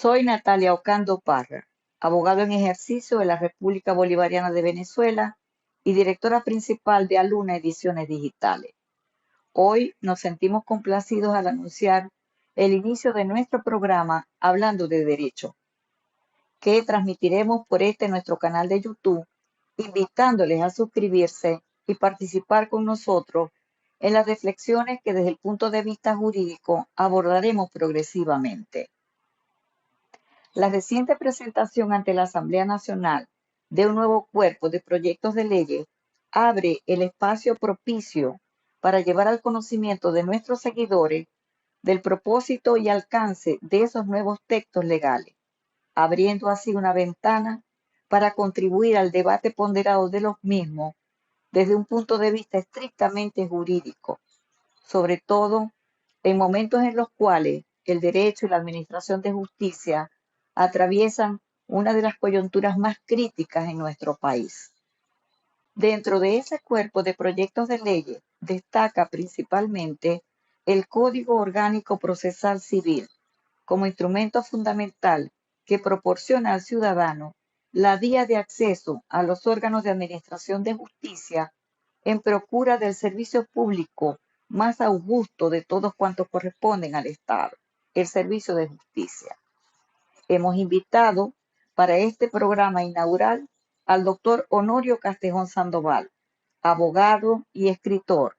Soy Natalia Ocando Parra, abogado en ejercicio de la República Bolivariana de Venezuela y directora principal de Aluna Ediciones Digitales. Hoy nos sentimos complacidos al anunciar el inicio de nuestro programa Hablando de Derecho, que transmitiremos por nuestro canal de YouTube, invitándoles a suscribirse y participar con nosotros en las reflexiones que desde el punto de vista jurídico abordaremos progresivamente. La reciente presentación ante la Asamblea Nacional de un nuevo cuerpo de proyectos de leyes abre el espacio propicio para llevar al conocimiento de nuestros seguidores del propósito y alcance de esos nuevos textos legales, abriendo así una ventana para contribuir al debate ponderado de los mismos desde un punto de vista estrictamente jurídico, sobre todo en momentos en los cuales el derecho y la administración de justicia atraviesan una de las coyunturas más críticas en nuestro país. Dentro de ese cuerpo de proyectos de leyes destaca principalmente el Código Orgánico Procesal Civil como instrumento fundamental que proporciona al ciudadano la vía de acceso a los órganos de administración de justicia en procura del servicio público más augusto de todos cuantos corresponden al Estado, el servicio de justicia. Hemos invitado para este programa inaugural al doctor Honorio Castejón Sandoval, abogado y escritor,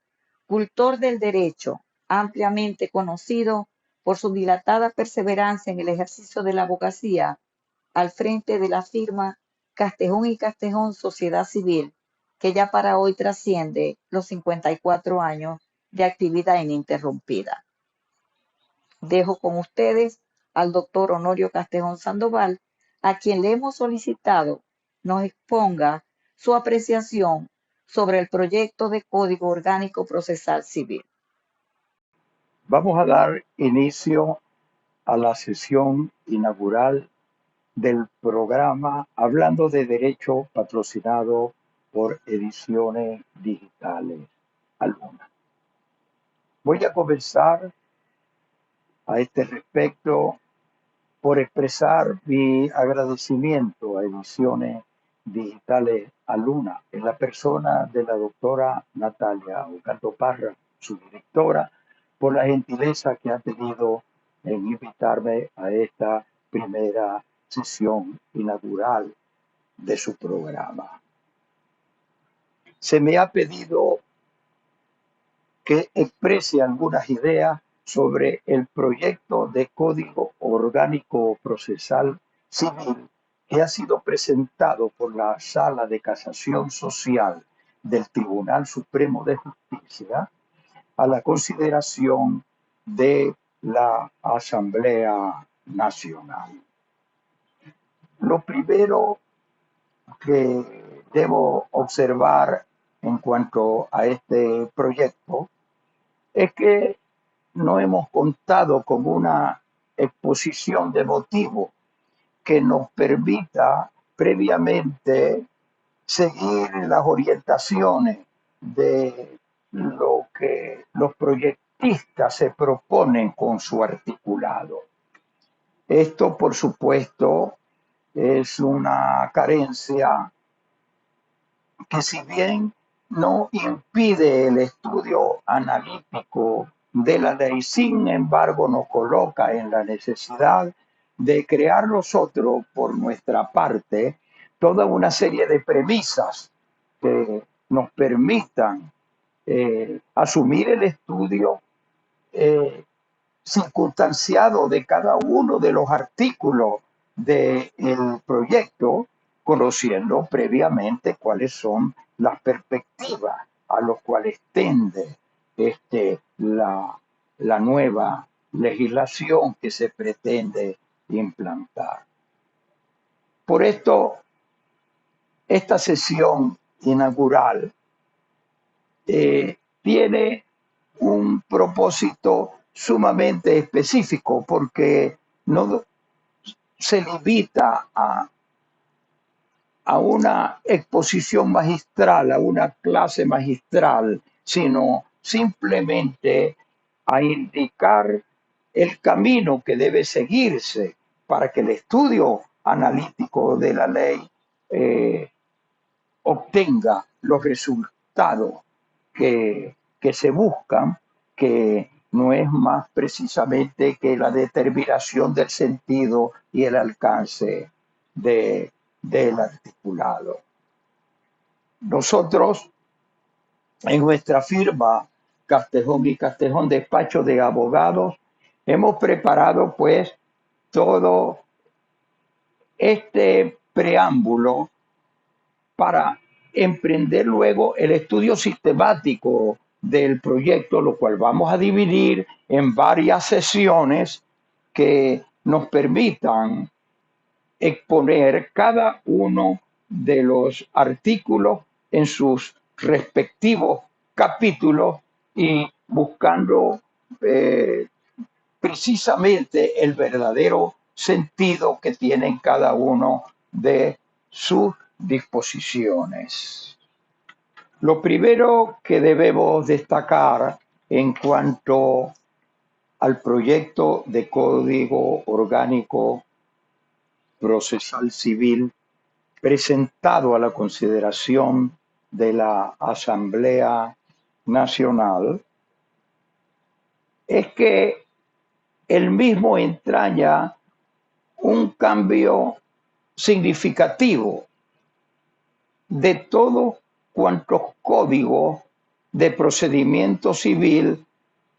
cultor del derecho, ampliamente conocido por su dilatada perseverancia en el ejercicio de la abogacía al frente de la firma Castejón y Castejón Sociedad Civil, que ya para hoy trasciende los 54 años de actividad ininterrumpida. Dejo con ustedes al doctor Honorio Castejón Sandoval, a quien le hemos solicitado nos exponga su apreciación sobre el proyecto de Código Orgánico Procesal Civil. Vamos a dar inicio a la sesión inaugural del programa Hablando de Derecho, patrocinado por Ediciones Digitales Aluna. Voy a comenzar a este respecto por expresar mi agradecimiento a Ediciones Digitales Aluna en la persona de la doctora Natalia Ocando Parra, su directora, por la gentileza que ha tenido en invitarme a esta primera sesión inaugural de su programa. Se me ha pedido que exprese algunas ideas sobre el proyecto de Código Orgánico Procesal Civil que ha sido presentado por la Sala de Casación Social del Tribunal Supremo de Justicia a la consideración de la Asamblea Nacional. Lo primero que debo observar en cuanto a este proyecto es que no hemos contado con una exposición de motivos que nos permita previamente seguir las orientaciones de lo que los proyectistas se proponen con su articulado. Esto, por supuesto, es una carencia que, si bien no impide el estudio analítico de la ley, sin embargo nos coloca en la necesidad de crear nosotros, por nuestra parte, toda una serie de premisas que nos permitan asumir el estudio circunstanciado de cada uno de los artículos del proyecto, conociendo previamente cuáles son las perspectivas a las cuales tende la nueva legislación que se pretende implantar. Por esto, esta sesión inaugural tiene un propósito sumamente específico, porque no se limita a una exposición magistral, a una clase magistral, sino simplemente a indicar el camino que debe seguirse para que el estudio analítico de la ley obtenga los resultados que se buscan, que no es más precisamente que la determinación del sentido y el alcance del articulado. Nosotros, en nuestra firma Castejón y Castejón Despacho de Abogados, hemos preparado pues todo este preámbulo para emprender luego el estudio sistemático del proyecto, lo cual vamos a dividir en varias sesiones que nos permitan exponer cada uno de los artículos en sus respectivos capítulos y buscando precisamente el verdadero sentido que tienen cada uno de sus disposiciones. Lo primero que debemos destacar en cuanto al proyecto de Código Orgánico Procesal Civil presentado a la consideración de la Asamblea Nacional es que el mismo entraña un cambio significativo de todos cuantos códigos de procedimiento civil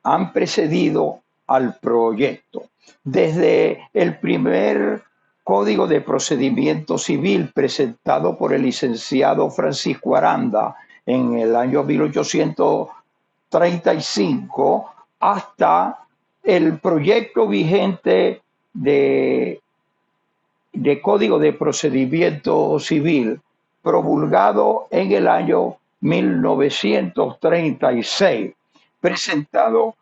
han precedido al proyecto. Desde el primer Código de Procedimiento Civil presentado por el licenciado Francisco Aranda en el año 1835 hasta el proyecto vigente de Código de Procedimiento Civil promulgado en el año 1936, presentado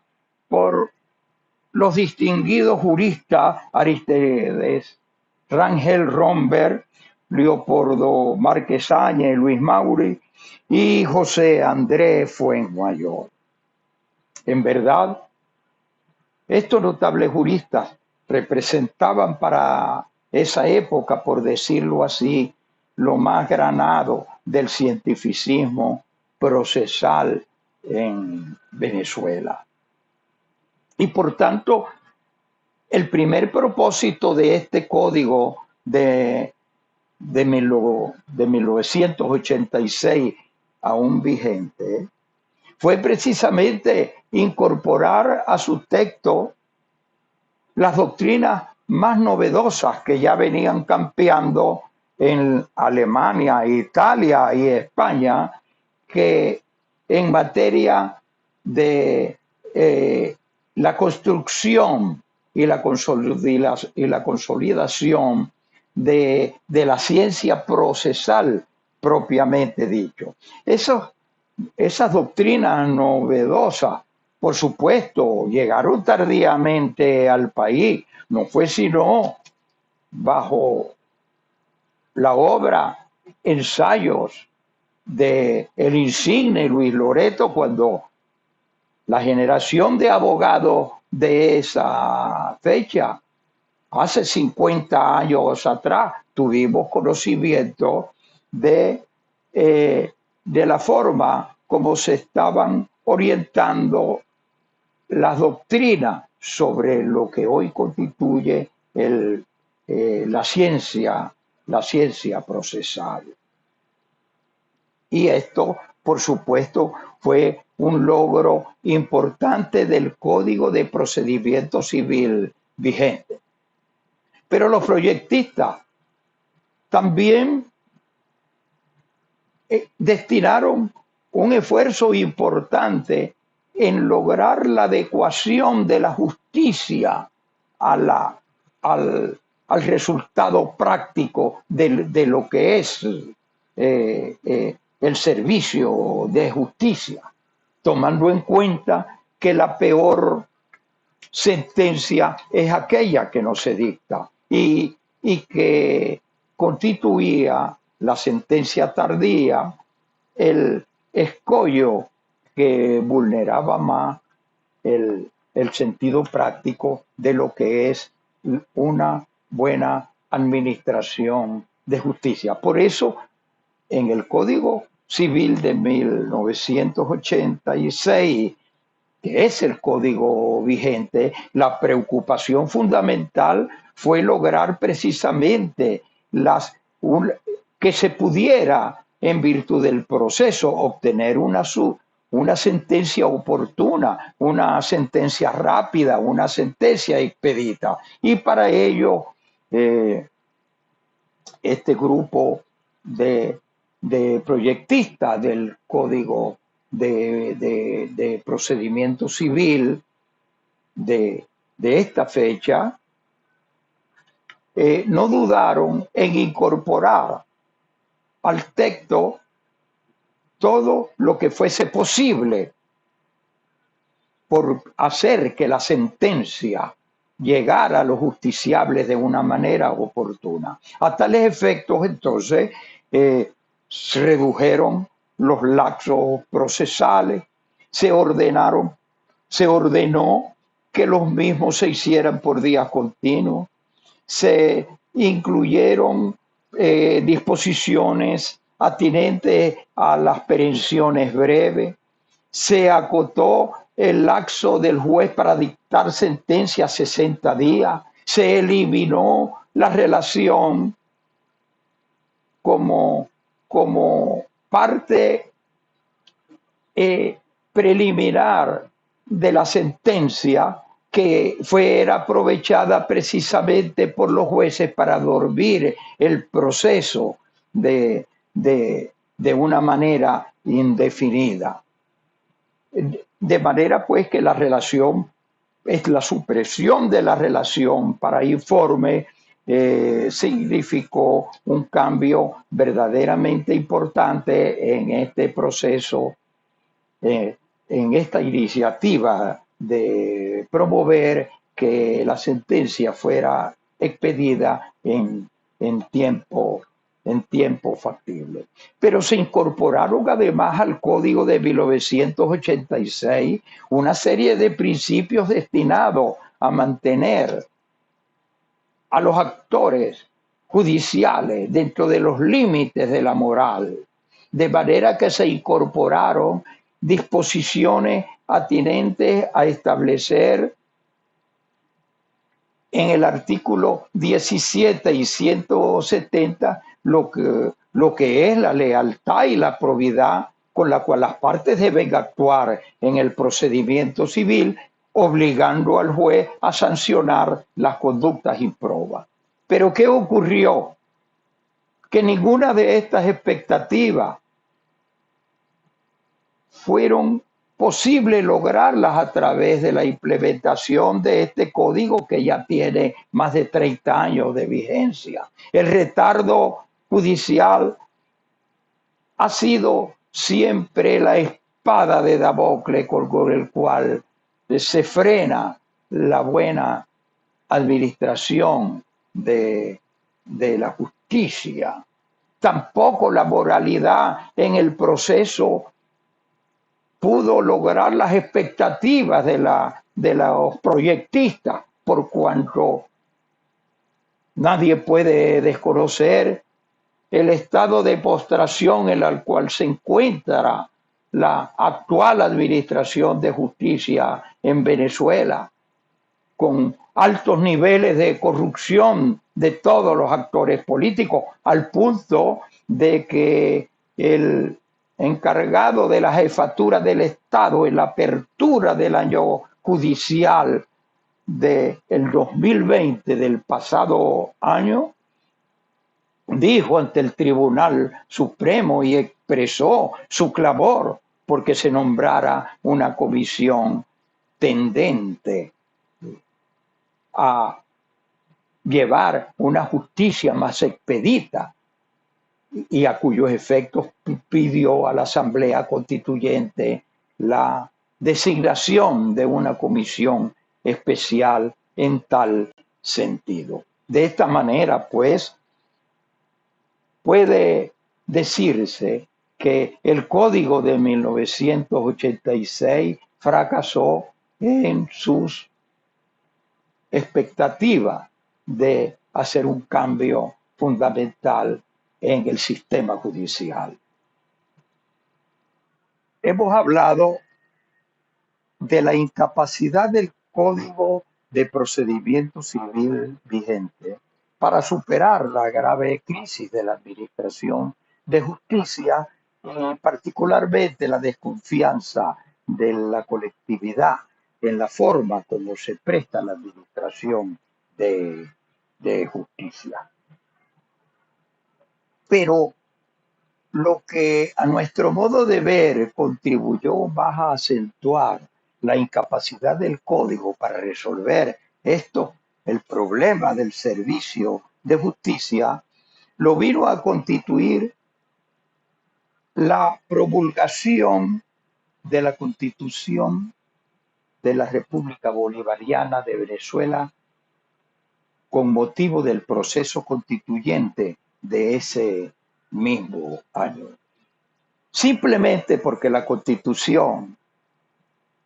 por los distinguidos juristas Aristides Rangel Romberg, Leopoldo Márquez Áñez, Luis Mauri y José Andrés Fuenmayor. En verdad, estos notables juristas representaban para esa época, por decirlo así, lo más granado del cientificismo procesal en Venezuela. Y por tanto, el primer propósito de este código de 1986, aún vigente, fue precisamente incorporar a su texto las doctrinas más novedosas que ya venían campeando en Alemania, Italia y España, que en materia de la construcción y la consolidación de la ciencia procesal propiamente dicho. Esas doctrinas novedosas, por supuesto, llegaron tardíamente al país. No fue sino bajo la obra Ensayos de el insigne Luis Loreto, cuando la generación de abogados de esa fecha, hace 50 años atrás, tuvimos conocimiento de la forma como se estaban orientando las doctrinas sobre lo que hoy constituye la ciencia procesal. Y esto, por supuesto, fue un logro importante del Código de Procedimiento Civil vigente. Pero los proyectistas también destinaron un esfuerzo importante en lograr la adecuación de la justicia al resultado práctico de lo que es el servicio de justicia, tomando en cuenta que la peor sentencia es aquella que no se dicta y que constituía la sentencia tardía el escollo que vulneraba más el sentido práctico de lo que es una buena administración de justicia. Por eso, en el Código Civil de 1986, que es el código vigente, la preocupación fundamental fue lograr precisamente que se pudiera, en virtud del proceso, obtener una sentencia oportuna, una sentencia rápida, una sentencia expedita. Y para ello, este grupo de, de proyectistas del Código de procedimiento civil de esta fecha, no dudaron en incorporar al texto todo lo que fuese posible por hacer que la sentencia llegara a los justiciables de una manera oportuna. A tales efectos, entonces, se redujeron los lapsos procesales, se ordenó que los mismos se hicieran por días continuos, se incluyeron disposiciones atinentes a las pensiones breves, se acotó el lapso del juez para dictar sentencia a 60 días, se eliminó la relación como parte preliminar de la sentencia, que era aprovechada precisamente por los jueces para dormir el proceso de una manera indefinida. De manera pues que la supresión de la relación para informe significó un cambio verdaderamente importante en este proceso, en esta iniciativa de promover que la sentencia fuera expedida en tiempo factible. Pero se incorporaron además al Código de 1986 una serie de principios destinados a mantener a los actores judiciales dentro de los límites de la moral, de manera que se incorporaron disposiciones atinentes a establecer en el artículo 17 y 170 lo que es la lealtad y la probidad con la cual las partes deben actuar en el procedimiento civil, obligando al juez a sancionar las conductas improbas. Pero ¿qué ocurrió? Que ninguna de estas expectativas fueron posible lograrlas a través de la implementación de este código que ya tiene más de 30 años de vigencia. El retardo judicial ha sido siempre la espada de Damocles con el cual se frena la buena administración de la justicia. Tampoco la moralidad en el proceso pudo lograr las expectativas de los proyectistas, por cuanto nadie puede desconocer el estado de postración en el cual se encuentra la actual administración de justicia en Venezuela, con altos niveles de corrupción de todos los actores políticos, al punto de que el encargado de la jefatura del Estado en la apertura del año judicial del 2020 del pasado año, dijo ante el Tribunal Supremo y expresó su clamor porque se nombrara una comisión tendente a llevar una justicia más expedita, y a cuyos efectos pidió a la Asamblea Constituyente la designación de una comisión especial en tal sentido. De esta manera, pues, puede decirse que el Código de 1986 fracasó en sus expectativas de hacer un cambio fundamental en el sistema judicial. Hemos hablado de la incapacidad del Código de Procedimiento Civil vigente para superar la grave crisis de la administración de justicia y particularmente la desconfianza de la colectividad en la forma como se presta la administración de justicia. Pero lo que a nuestro modo de ver contribuyó más a acentuar la incapacidad del código para resolver esto, el problema del servicio de justicia, lo vino a constituir la promulgación de la Constitución de la República Bolivariana de Venezuela con motivo del proceso constituyente de ese mismo año. Simplemente porque la Constitución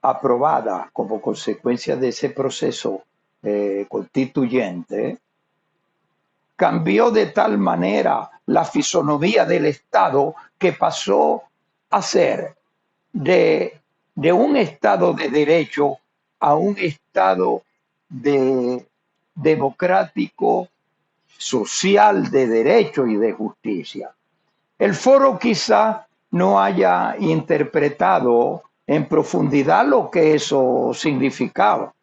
aprobada como consecuencia de ese proceso constituyente cambió de tal manera la fisonomía del Estado que pasó a ser de un Estado de derecho a un Estado democrático, social, de derecho y de justicia. El foro quizá no haya interpretado en profundidad lo que eso significaba,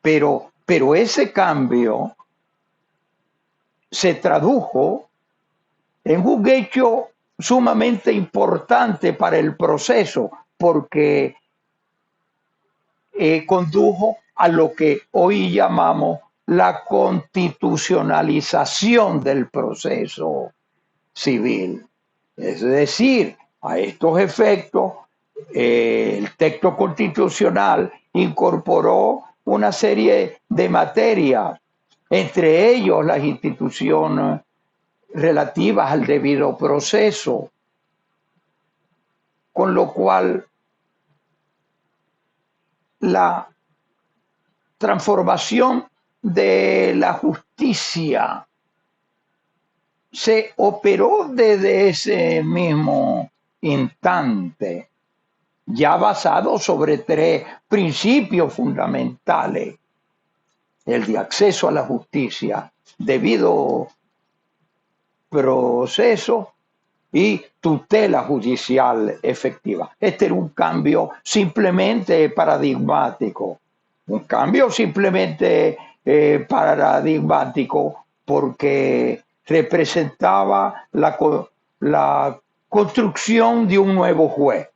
pero ese cambio se tradujo en un hecho sumamente importante para el proceso, porque condujo a lo que hoy llamamos la constitucionalización del proceso civil. Es decir, a estos efectos, el texto constitucional incorporó una serie de materias, entre ellos las instituciones relativas al debido proceso, con lo cual la transformación de la justicia se operó desde ese mismo instante, ya basado sobre tres principios fundamentales: el de acceso a la justicia, debido proceso y tutela judicial efectiva. Este era un cambio simplemente paradigmático, un cambio simplemente paradigmático porque representaba la construcción de un nuevo juez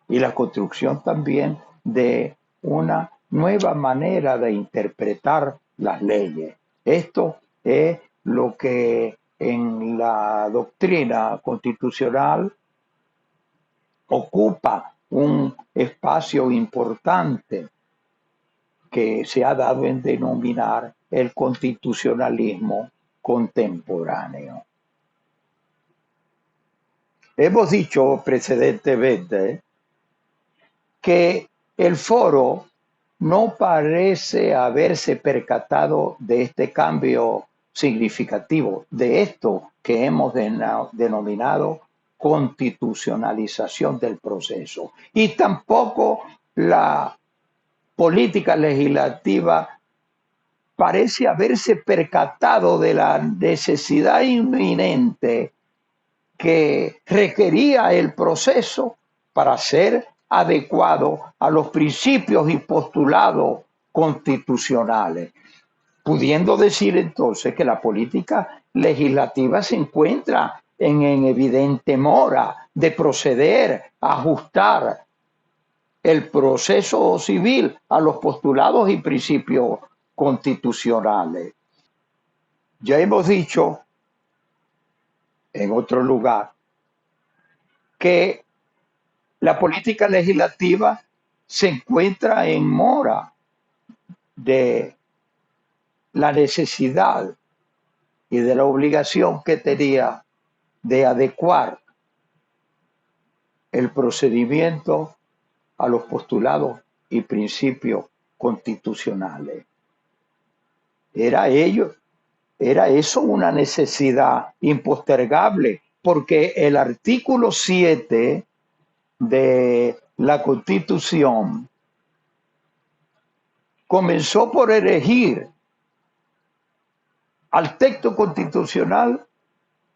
y la construcción también de una nueva manera de interpretar las leyes. Esto es lo que en la doctrina constitucional ocupa un espacio importante que se ha dado en denominar el constitucionalismo contemporáneo. Hemos dicho precedentemente que el foro no parece haberse percatado de este cambio significativo, de esto que hemos denominado constitucionalización del proceso. Y tampoco la política legislativa parece haberse percatado de la necesidad inminente que requería el proceso para ser adecuado a los principios y postulados constitucionales, pudiendo decir entonces que la política legislativa se encuentra en evidente mora de proceder a ajustar el proceso civil a los postulados y principios constitucionales. Ya hemos dicho en otro lugar que la política legislativa se encuentra en mora de la necesidad y de la obligación que tenía de adecuar el procedimiento a los postulados y principios constitucionales. Era ello, era eso una necesidad impostergable, porque el artículo 7 de la Constitución comenzó por elegir al texto constitucional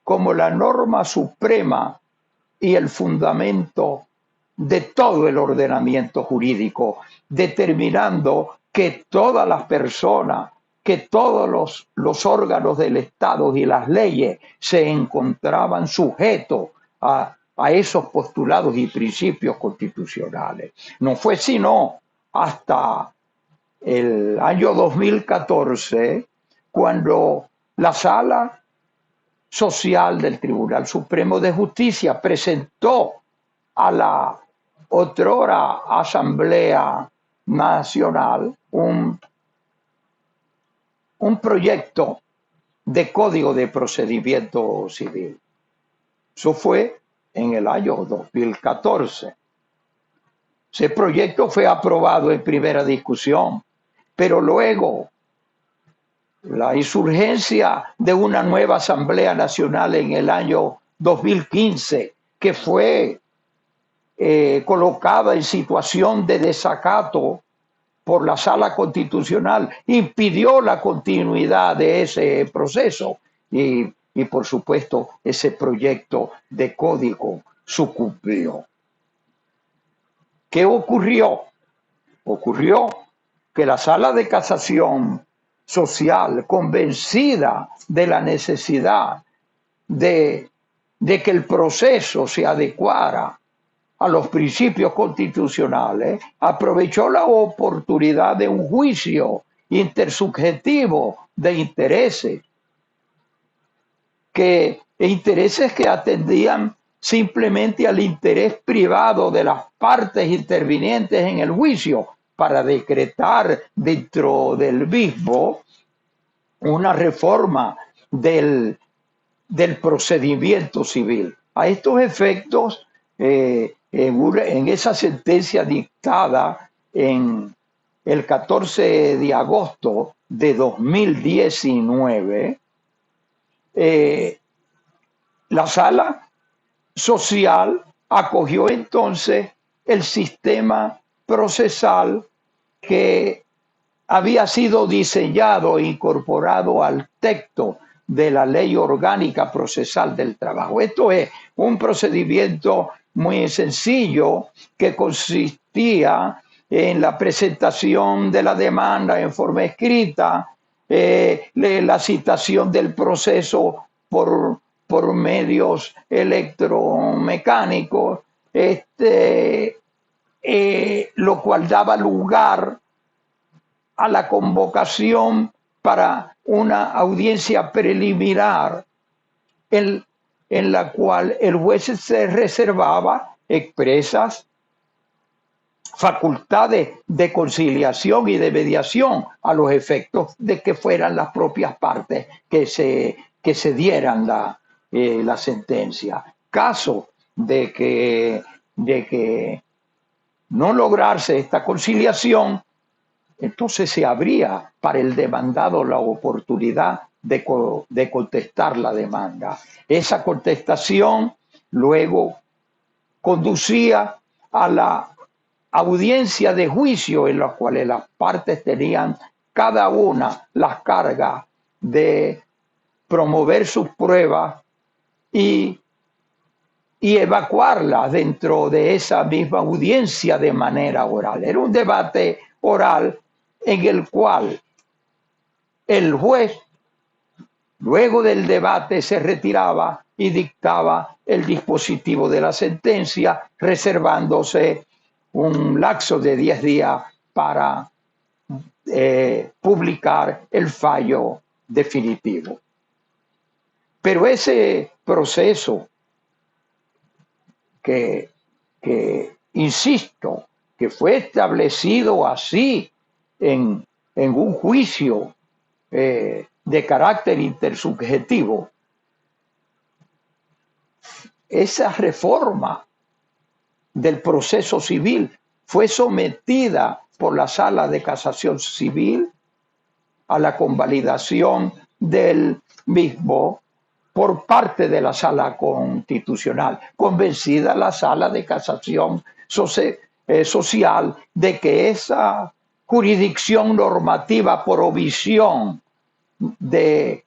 como la norma suprema y el fundamento de todo el ordenamiento jurídico, determinando que todas las personas, que todos los órganos del Estado y las leyes se encontraban sujetos a esos postulados y principios constitucionales. No fue sino hasta el año 2014 cuando la Sala Social del Tribunal Supremo de Justicia presentó a la otrora Asamblea Nacional un proyecto de Código de Procedimiento Civil. Eso fue en el año 2014. Ese proyecto fue aprobado en primera discusión, pero luego la insurgencia de una nueva Asamblea Nacional en el año 2015, que fue colocada en situación de desacato por la Sala Constitucional, impidió la continuidad de ese proceso y por supuesto ese proyecto de código sucumbió. ¿Qué ocurrió? Ocurrió que la Sala de Casación Social, convencida de la necesidad de que el proceso se adecuara a los principios constitucionales, aprovechó la oportunidad de un juicio intersubjetivo de intereses que atendían simplemente al interés privado de las partes intervinientes en el juicio para decretar dentro del mismo una reforma del procedimiento civil. A estos efectos, en esa sentencia dictada en el 14 de agosto de 2019, la Sala Social acogió entonces el sistema procesal que había sido diseñado e incorporado al texto de la Ley Orgánica Procesal del Trabajo. Esto es un procedimiento muy sencillo que consistía en la presentación de la demanda en forma escrita, la citación del proceso por medios electromecánicos, lo cual daba lugar a la convocación para una audiencia preliminar en la cual el juez se reservaba expresas facultades de conciliación y de mediación a los efectos de que fueran las propias partes que se dieran la sentencia. Caso de que no lograrse esta conciliación, entonces se abría para el demandado la oportunidad de contestar la demanda. Esa contestación luego conducía a la audiencia de juicio en la cual las partes tenían cada una las cargas de promover sus pruebas y evacuarlas dentro de esa misma audiencia de manera oral. Era un debate oral en el cual el juez, luego del debate, se retiraba y dictaba el dispositivo de la sentencia, reservándose un lapso de 10 días para publicar el fallo definitivo. Pero ese proceso que insisto, que fue establecido así en un juicio de carácter intersubjetivo, esa reforma del proceso civil fue sometida por la Sala de Casación Civil a la convalidación del mismo por parte de la Sala Constitucional, convencida la Sala de Casación Social de que esa jurisdicción normativa por omisión de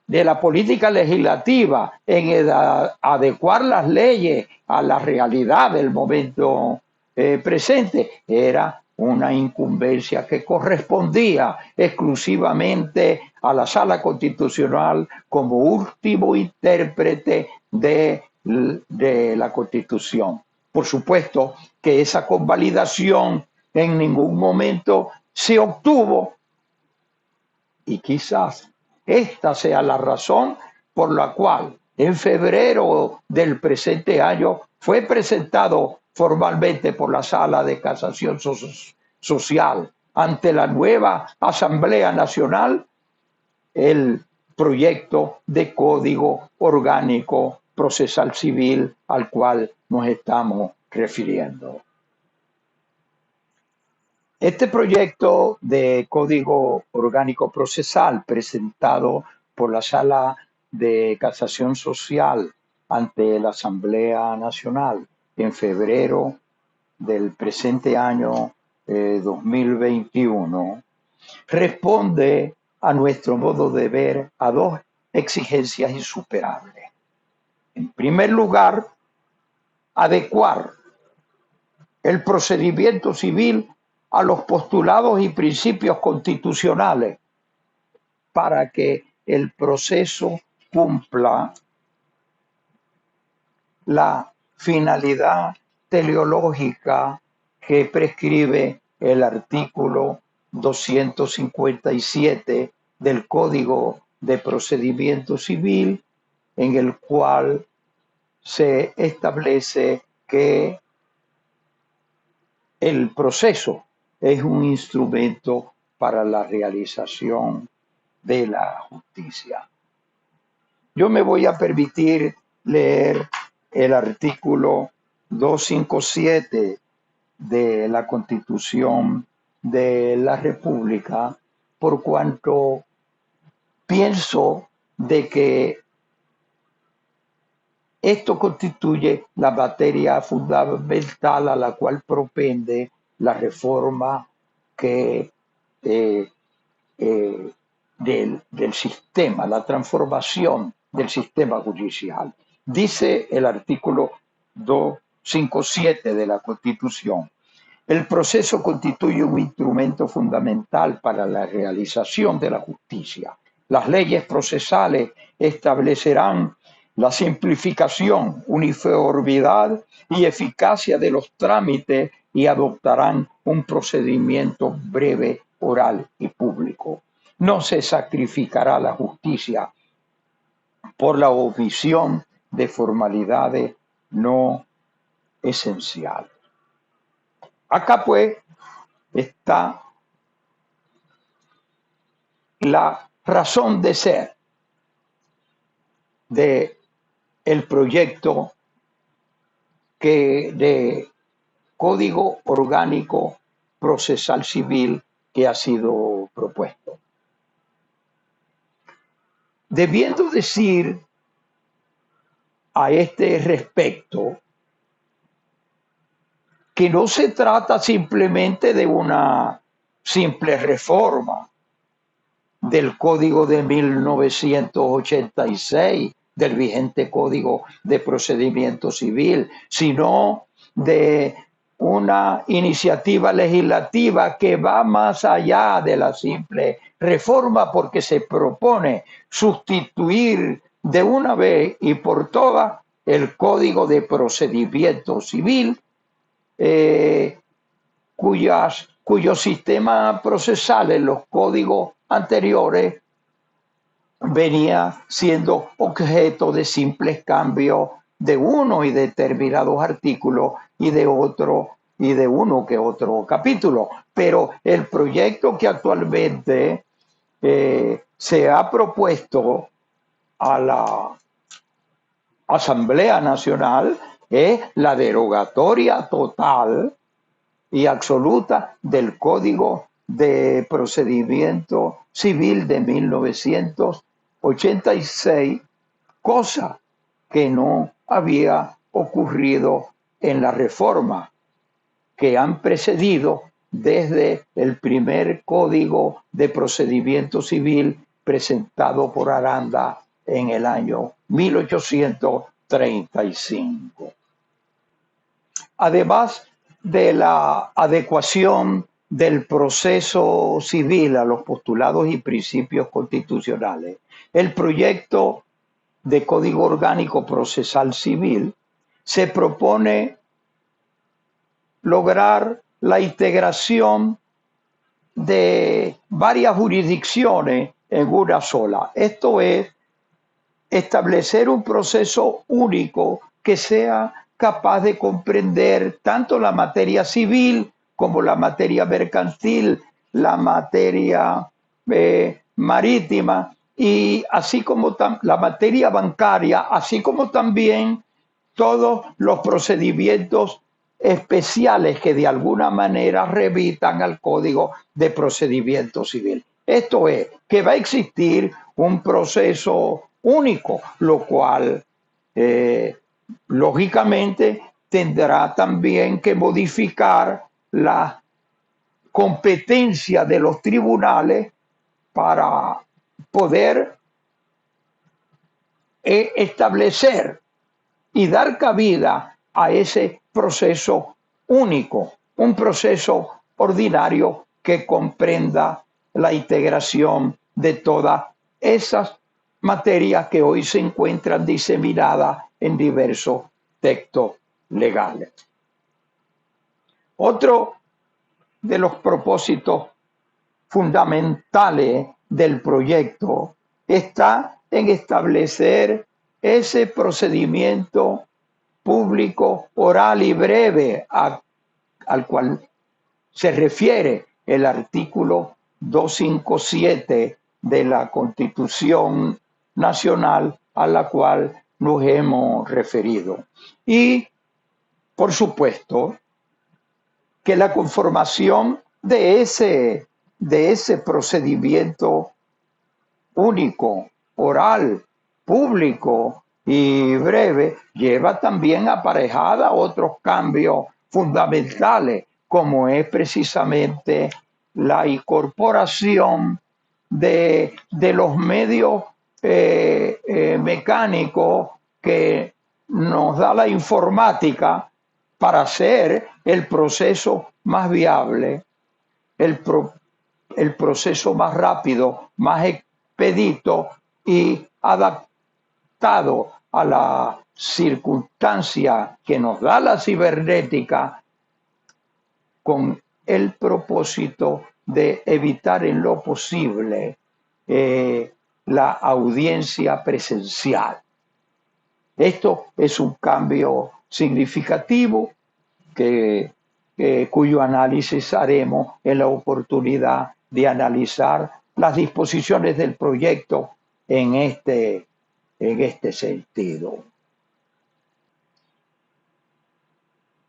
la política legislativa en adecuar las leyes a la realidad del momento presente era una incumbencia que correspondía exclusivamente a la Sala Constitucional como último intérprete de la Constitución. Por supuesto que esa convalidación en ningún momento se obtuvo, y quizás esta sea la razón por la cual en febrero del presente año fue presentado formalmente por la Sala de Casación Social ante la nueva Asamblea Nacional el proyecto de Código Orgánico Procesal Civil al cual nos estamos refiriendo. Este proyecto de Código Orgánico Procesal presentado por la Sala de Casación Social ante la Asamblea Nacional en febrero del presente año 2021 responde a nuestro modo de ver a dos exigencias insuperables. En primer lugar, adecuar el procedimiento civil a los postulados y principios constitucionales para que el proceso cumpla la finalidad teleológica que prescribe el artículo 257 del Código de Procedimiento Civil, en el cual se establece que el proceso es un instrumento para la realización de la justicia. Yo me voy a permitir leer el artículo 257 de la Constitución de la República, por cuanto pienso de que esto constituye la materia fundamental a la cual propende la reforma del sistema, la transformación del sistema judicial. Dice el artículo 257 de la Constitución: el proceso constituye un instrumento fundamental para la realización de la justicia. Las leyes procesales establecerán la simplificación, uniformidad y eficacia de los trámites y adoptarán un procedimiento breve, oral y público. No se sacrificará la justicia por la omisión de formalidades no esenciales. Acá pues está la razón de ser de el proyecto de Código Orgánico Procesal Civil que ha sido propuesto. Debiendo decir a este respecto que no se trata simplemente de una simple reforma del Código de 1986, del vigente Código de Procedimiento Civil, sino de una iniciativa legislativa que va más allá de la simple reforma, porque se propone sustituir de una vez y por todas el Código de Procedimiento Civil, cuyo sistema procesal en los códigos anteriores venía siendo objeto de simples cambios de uno y determinados artículos y de otro y de uno que otro capítulo. Pero el proyecto que actualmente se ha propuesto a la Asamblea Nacional es la derogatoria total y absoluta del Código de Procedimiento Civil de 1986, cosa que no había ocurrido en la reforma que han precedido desde el primer Código de Procedimiento Civil presentado por Aranda en el año 1835. Además de la adecuación del proceso civil a los postulados y principios constitucionales, el proyecto de Código Orgánico Procesal Civil se propone lograr la integración de varias jurisdicciones en una sola. Esto es, establecer un proceso único que sea capaz de comprender tanto la materia civil como la materia mercantil, la materia marítima y así como la materia bancaria, así como también todos los procedimientos especiales que de alguna manera revitan al Código de Procedimiento Civil. Esto es, que va a existir un proceso único, lo cual lógicamente tendrá también que modificar la competencia de los tribunales para poder establecer y dar cabida a ese proceso único, un proceso ordinario que comprenda la integración de todas esas materias que hoy se encuentran diseminadas en diversos textos legales. Otro de los propósitos fundamentales del proyecto está en establecer ese procedimiento público, oral y breve al cual se refiere el artículo 257 de la Constitución Nacional a la cual nos hemos referido. Y, por supuesto, que la conformación de ese procedimiento único, oral, público y breve, lleva también aparejada otros cambios fundamentales, como es precisamente la incorporación de los medios mecánicos que nos da la informática para hacer el proceso más viable, el proceso más rápido, más expedito y adaptado a la circunstancia que nos da la cibernética, con el propósito de evitar en lo posible la audiencia presencial. Esto es un cambio significativo cuyo análisis haremos en la oportunidad de analizar las disposiciones del proyecto en este sentido.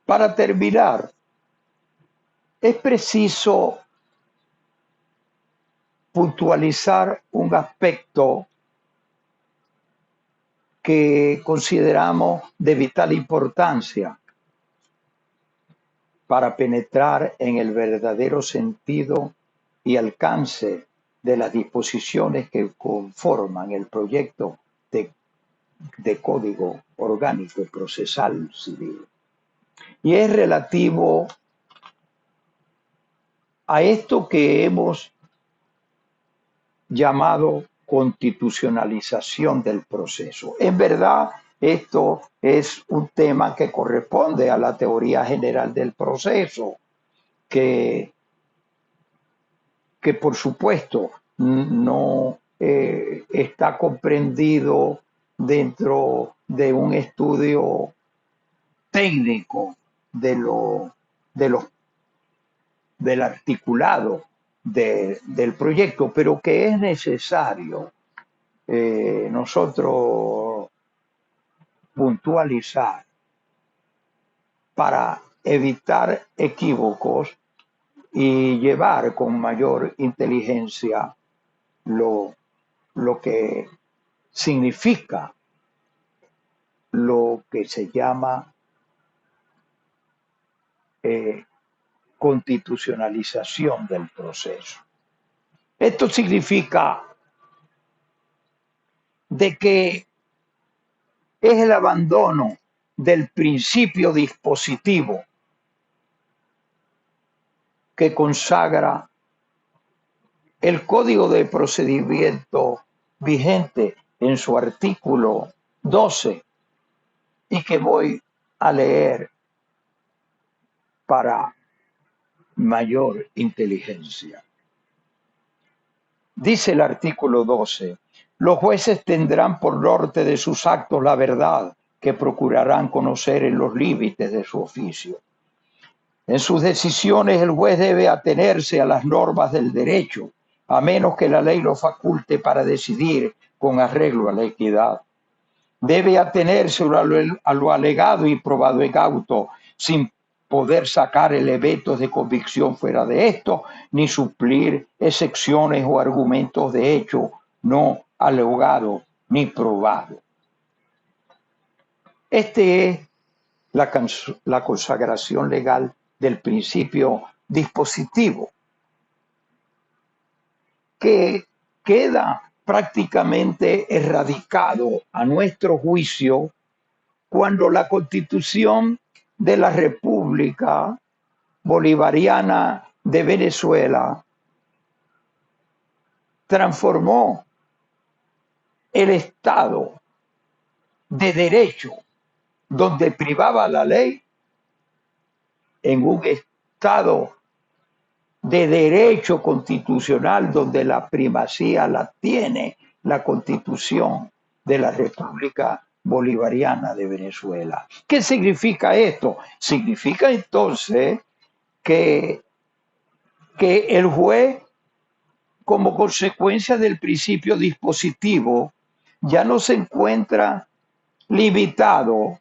Para terminar, es preciso puntualizar un aspecto que consideramos de vital importancia para penetrar en el verdadero sentido y alcance de las disposiciones que conforman el proyecto de Código Orgánico Procesal Civil. Y es relativo a esto que hemos llamado constitucionalización del proceso. En verdad, esto es un tema que corresponde a la teoría general del proceso, que por supuesto no está comprendido dentro de un estudio técnico del articulado del proyecto, pero que es necesario nosotros puntualizar para evitar equívocos y llevar con mayor inteligencia lo que significa lo que se llama eh, constitucionalización del proceso. Esto significa de que es el abandono del principio dispositivo que consagra el Código de Procedimiento vigente en su artículo 12 y que voy a leer para mayor inteligencia. Dice el artículo 12, los jueces tendrán por norte de sus actos la verdad que procurarán conocer en los límites de su oficio. En sus decisiones el juez debe atenerse a las normas del derecho, a menos que la ley lo faculte para decidir con arreglo a la equidad. Debe atenerse a lo alegado y probado en auto, sin poder sacar elementos de convicción fuera de esto, ni suplir excepciones o argumentos de hecho no alegado ni probado. Este es la consagración legal del principio dispositivo, que queda prácticamente erradicado a nuestro juicio cuando la Constitución de la República Bolivariana de Venezuela transformó el Estado de derecho, donde privaba la ley, en un Estado de derecho constitucional, donde la primacía la tiene la Constitución de la República Bolivariana de Venezuela. ¿Qué significa esto? Significa entonces que el juez, como consecuencia del principio dispositivo, ya no se encuentra limitado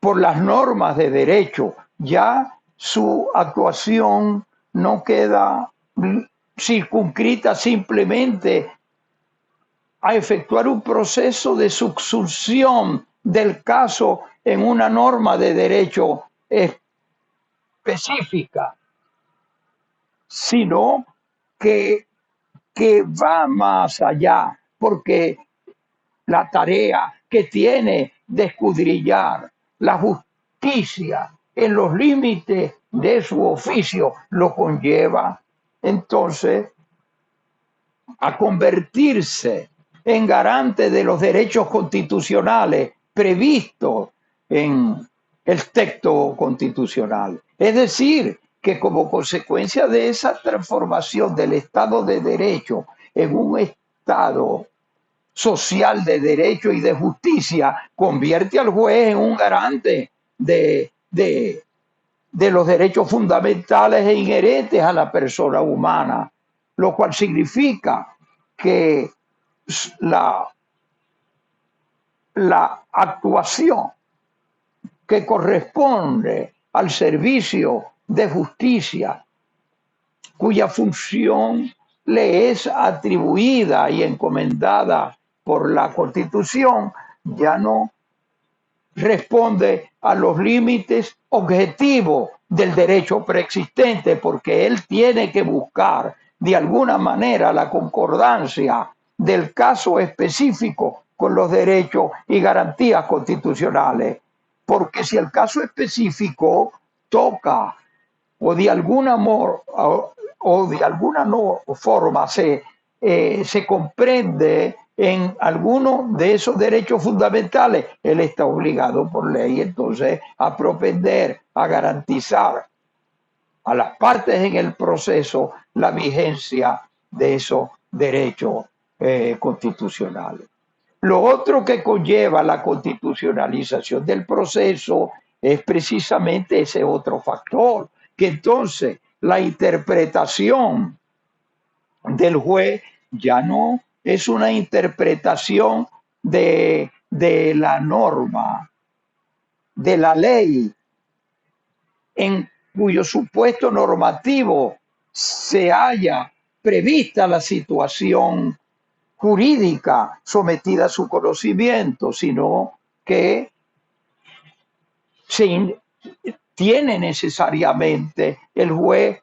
por las normas de derecho, ya su actuación no queda circunscrita simplemente a efectuar un proceso de subsunción del caso en una norma de derecho específica, sino que va más allá, porque la tarea que tiene de escudriñar la justicia en los límites de su oficio lo conlleva entonces a convertirse en garante de los derechos constitucionales previstos en el texto constitucional. Es decir, que como consecuencia de esa transformación del Estado de Derecho en un Estado social de derecho y de justicia, convierte al juez en un garante de los derechos fundamentales e inherentes a la persona humana, lo cual significa que la actuación que corresponde al servicio de justicia, cuya función le es atribuida y encomendada por la Constitución, ya no responde a los límites objetivos del derecho preexistente, porque él tiene que buscar de alguna manera la concordancia del caso específico con los derechos y garantías constitucionales. Porque si el caso específico toca o de alguna forma se comprende en alguno de esos derechos fundamentales, él está obligado por ley entonces a propender, a garantizar a las partes en el proceso la vigencia de esos derechos constitucionales. Lo otro que conlleva la constitucionalización del proceso es precisamente ese otro factor, que entonces la interpretación del juez ya no es una interpretación de la norma, de la ley, en cuyo supuesto normativo se haya prevista la situación jurídica sometida a su conocimiento, sino que tiene necesariamente el juez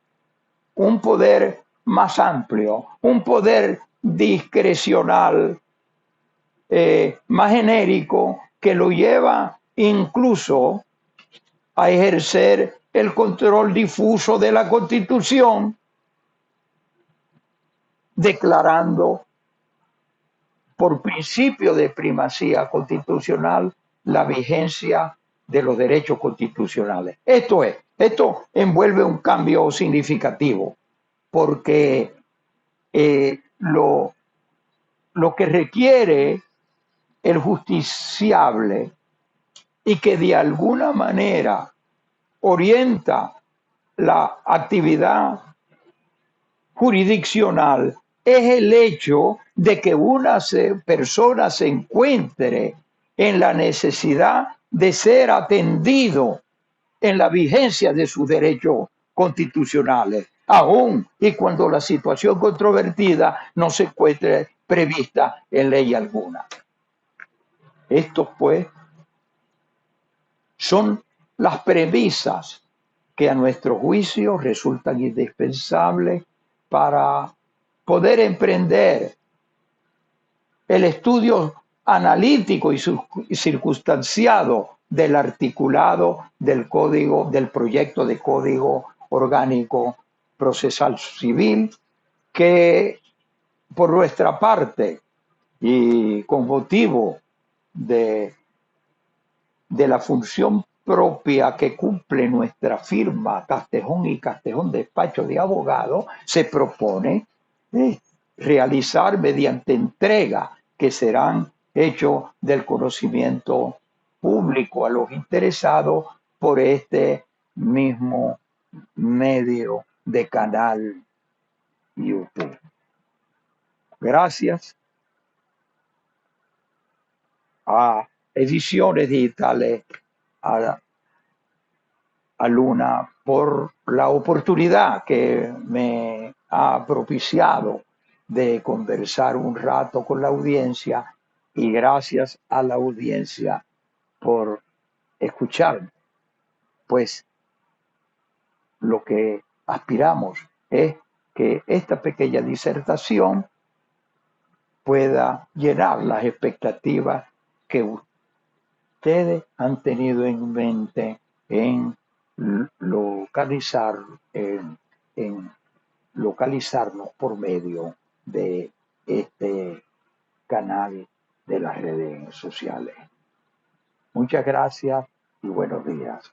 un poder más amplio, un poder discrecional, más genérico, que lo lleva incluso a ejercer el control difuso de la Constitución, declarando por principio de primacía constitucional la vigencia de los derechos constitucionales. Esto envuelve un cambio significativo, porque lo que requiere el justiciable y que de alguna manera orienta la actividad jurisdiccional es el hecho de que una persona se encuentre en la necesidad de ser atendido en la vigencia de sus derechos constitucionales, aun y cuando la situación controvertida no se encuentre prevista en ley alguna. Estos, pues, son las premisas que a nuestro juicio resultan indispensables para poder emprender el estudio analítico y circunstanciado del articulado del código, del proyecto de código orgánico procesal civil, que por nuestra parte y con motivo de la función propia que cumple nuestra firma Castejón y Castejón Despacho de Abogados, se propone realizar mediante entrega que serán hechos del conocimiento público a los interesados por este mismo medio de canal YouTube. Gracias a Ediciones Digitales, a Luna, por la oportunidad que me ha propiciado de conversar un rato con la audiencia, y gracias a la audiencia por escucharme. Pues lo que aspiramos es que esta pequeña disertación pueda llenar las expectativas que ustedes han tenido en mente en localizarnos por medio de este canal de las redes sociales. Muchas gracias y buenos días.